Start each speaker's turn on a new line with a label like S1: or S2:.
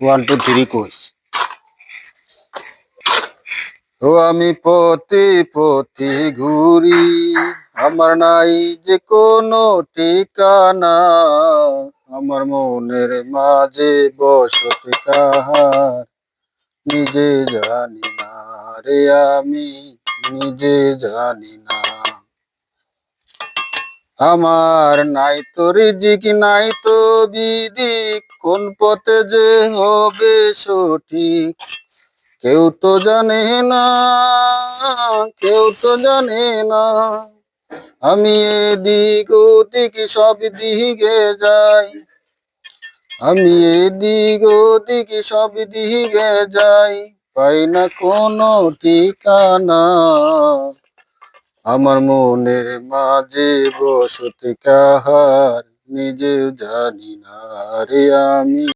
S1: One two three কই। ও আমি পথে পথে ঘুরি, আমার নাই যে কোনো ঠিকানা, আমার মনের মাঝে বসতে কাহার নিজে জানি না রে, আমি নিজে জানি না। আমার নাই তো রিজিক নাই তো বিদিক, কোন পথে যে হবে সঠিক কেউ তো জানে না, কেউ তো জানে না। আমি এদিক ওদিক সব দিকে যাই, আমি এদিক ওদিক সব দিকে যাই, পাই না কোনো ঠিকানা, আমার মনের মাঝে বসতে কাহার নিজেও জানি না রে, আমি